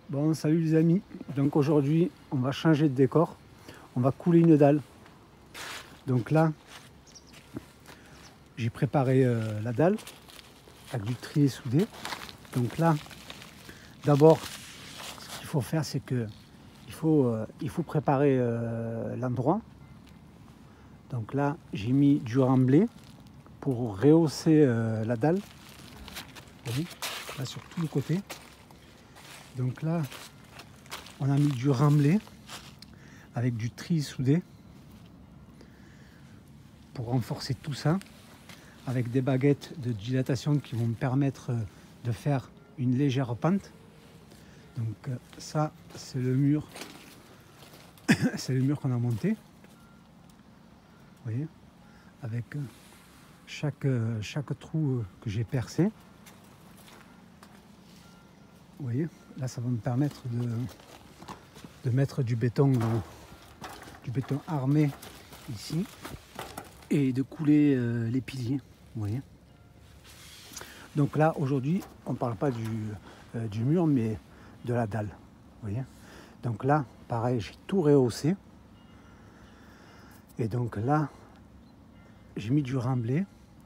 Bon, salut les amis. Donc aujourd'hui, on va changer de décor. On va couler une dalle. Donc là, j'ai préparé la dalle avec du trier soudé. Donc là, d'abord, ce qu'il faut faire, c'est que il faut préparer l'endroit. Donc là, j'ai mis du remblai pour rehausser la dalle. Vous voyez, là sur tout le côté. Donc là, on a mis du remblai avec du tri soudé pour renforcer tout ça, avec des baguettes de dilatation qui vont me permettre de faire une légère pente. Donc ça, c'est le mur, c'est le mur qu'on a monté. Vous voyez, avec chaque trou que j'ai percé. Vous voyez, là ça va me permettre de mettre du béton armé ici et de couler les piliers. Vous voyez. Donc là aujourd'hui on ne parle pas du mur mais de la dalle. Vous voyez. Donc là pareil, j'ai tout rehaussé et donc là j'ai mis du remblai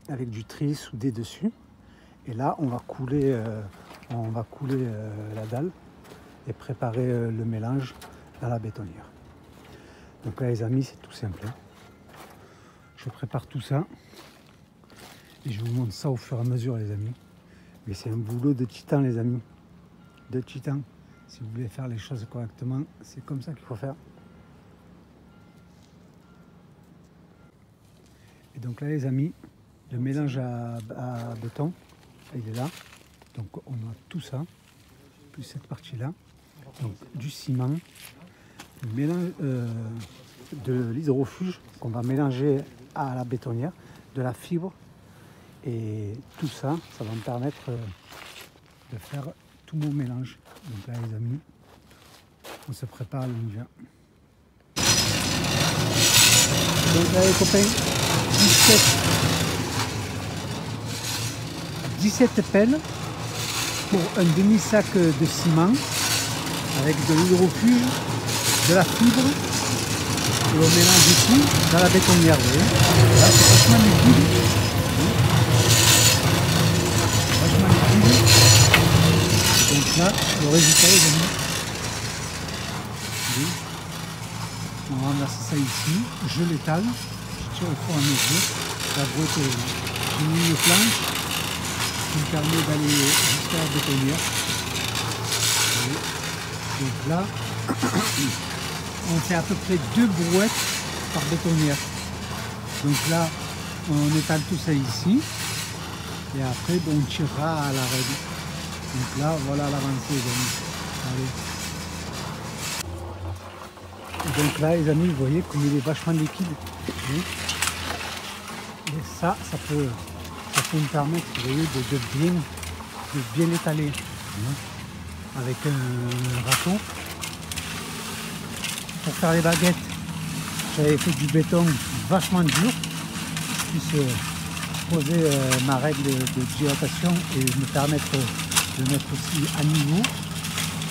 avec du tri soudé dessus et là on va couler la dalle et préparer le mélange dans la bétonnière. Donc là les amis, c'est tout simple. Je prépare tout ça et je vous montre ça au fur et à mesure les amis. Mais c'est un boulot de titan les amis. De titan. Si vous voulez faire les choses correctement, c'est comme ça qu'il faut faire. Et donc là les amis, le mélange à béton, il est là. Donc on a tout ça, plus cette partie-là. Donc du ciment, mélange, de l'hydrofuge qu'on va mélanger à la bétonnière, de la fibre. Et tout ça, ça va me permettre de faire tout mon mélange. Donc là les amis, on se prépare à l'univers. Donc là les copains, 17 pelles pour un demi-sac de ciment avec de l'hydrofuge, de la fibre et on mélange tout dans la bétonnière. Vous voyez. Là c'est vachement liquide. Vachement liquide. Donc là le résultat les amis. On renverse ça ici, je l'étale, je tire au fur et à mesure, la brotte, j'ai mis une planche qui me permet d'aller jusqu'à la bétonnière. Donc là, on fait à peu près 2 brouettes par bétonnière. Donc là, on étale tout ça ici. Et après, bon, on tirera à la règle. Donc là, voilà l'avancée les amis. Allez. Et donc là, les amis, vous voyez comme il est vachement liquide. Et ça peut me permettre, vous voyez, de bien l'étaler avec un râteau. Pour faire les baguettes, j'avais fait du béton vachement dur. Je puisse poser ma règle de dilatation et me permettre de mettre aussi à niveau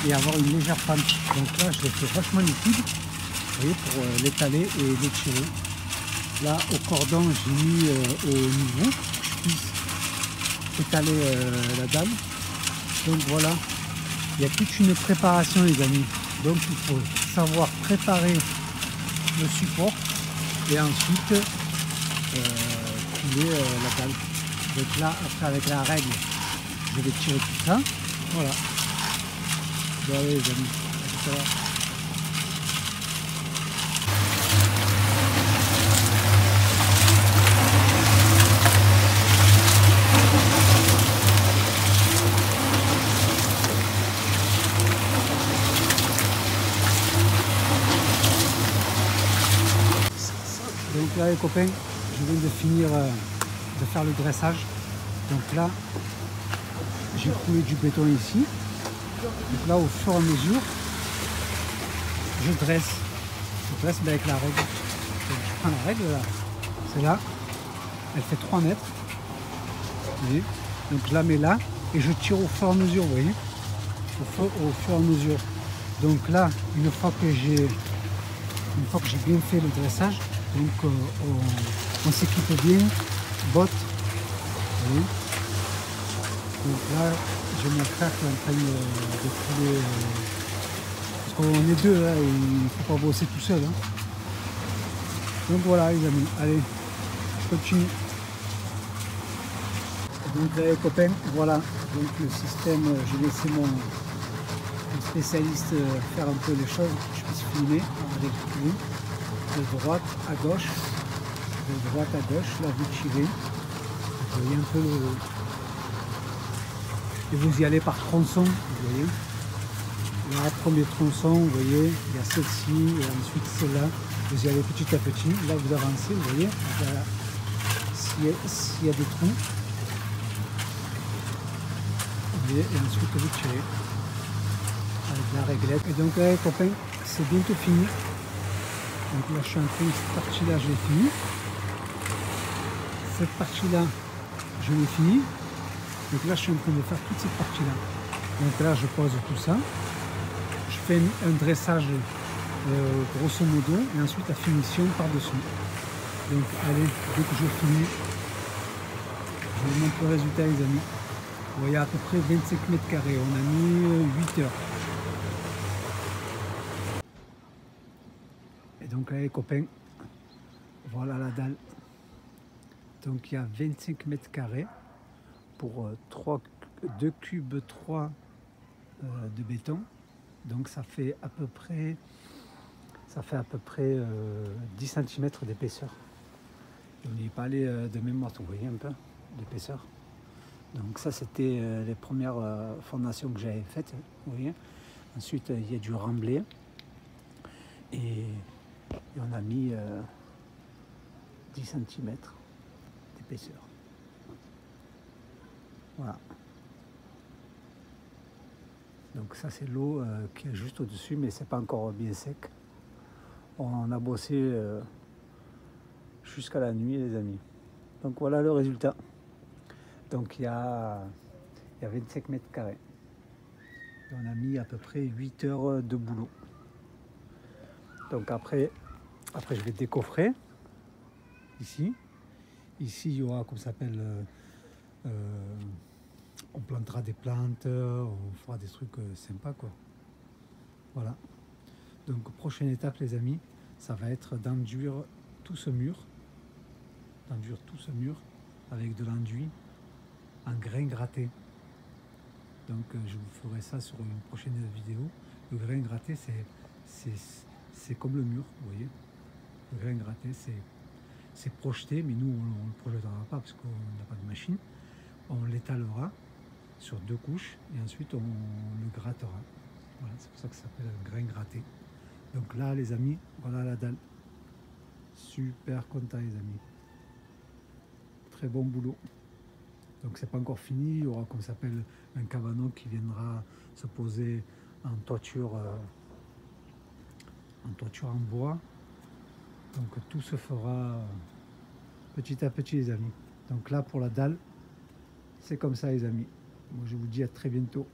et avoir une légère pente. Donc là, je l'ai fait vachement liquide, vous voyez, pour l'étaler et l'étirer. Là, au cordon, j'ai mis au niveau, que je puisse étaler la dalle. Donc voilà, il y a toute une préparation les amis. Donc il faut savoir préparer le support et ensuite couler la dalle. Donc là, après avec la règle, je vais tirer tout ça. Voilà. Bon allez les amis, à tout à l'heure. Donc là les copains, je viens de finir de faire le dressage. Donc là, j'ai coulé du béton ici. Donc là, au fur et à mesure, je dresse. Je dresse avec la règle. Donc, je prends la règle là, c'est là, elle fait 3 mètres. Vous voyez. Donc je la mets là et je tire au fur et à mesure, vous voyez. au fur et à mesure. Donc là, une fois que j'ai bien fait le dressage, donc on s'équipe bien, bottes. Oui. Donc là, j'ai mon frère qui est en train de couler, parce qu'on est deux, hein, et il ne faut pas bosser tout seul. Hein. Donc voilà les amis, allez, je continue. Donc les copains, voilà, donc le système, j'ai laissé mon spécialiste faire un peu les choses, que je puisse filmer avec lui, de droite à gauche, là vous tirez, vous voyez un peu le... Et vous y allez par tronçon, vous voyez. Là, premier tronçon, vous voyez, il y a celle-ci, et ensuite celle-là, vous y allez petit à petit, là vous avancez, vous voyez, voilà. S'il y a des trous, et ensuite vous tirez avec la réglette. Et donc les copains, c'est bientôt fini. Donc là je suis en train, cette partie là je l'ai fini. Cette partie là je l'ai fini. Donc là je suis en train de faire toute cette partie là. Donc là je pose tout ça. Je fais un dressage grosso modo et ensuite la finition par dessus. Donc allez, dès que je finis, je vous montre le résultat les amis. Vous voyez à peu près 25 mètres carrés, on a mis 8 heures. Et donc là les copains, voilà la dalle. Donc il y a 25 mètres carrés pour 2 cubes 3 de béton. Donc ça fait à peu près 10 cm d'épaisseur. On n'y est pas allé de mémoire, vous voyez un peu d'épaisseur. Donc ça c'était les premières fondations que j'avais faites, vous voyez. Ensuite il y a du remblai et on a mis 10 cm d'épaisseur. Voilà. Donc ça c'est l'eau qui est juste au-dessus, mais c'est pas encore bien sec. On a bossé jusqu'à la nuit les amis. Donc voilà le résultat. Donc il y a 25 mètres carrés. Et on a mis à peu près 8 heures de boulot. Donc après je vais décoffrer ici. Ici il y aura, comme ça s'appelle, on plantera des plantes, on fera des trucs sympas quoi. Voilà. Donc prochaine étape les amis, ça va être d'enduire tout ce mur. Avec de l'enduit en grain gratté. Donc je vous ferai ça sur une prochaine vidéo. Le grain gratté c'est comme le mur, vous voyez. Le grain gratté c'est projeté, mais nous on ne le projetera pas parce qu'on n'a pas de machine. On l'étalera sur 2 couches et ensuite on le grattera. Voilà, c'est pour ça que ça s'appelle un grain gratté. Donc là les amis, voilà la dalle. Super content les amis. Très bon boulot. Donc c'est pas encore fini, il y aura comme ça s'appelle un cabanon qui viendra se poser en toiture en bois. Donc tout se fera petit à petit les amis. Donc là pour la dalle, c'est comme ça les amis. Moi je vous dis à très bientôt.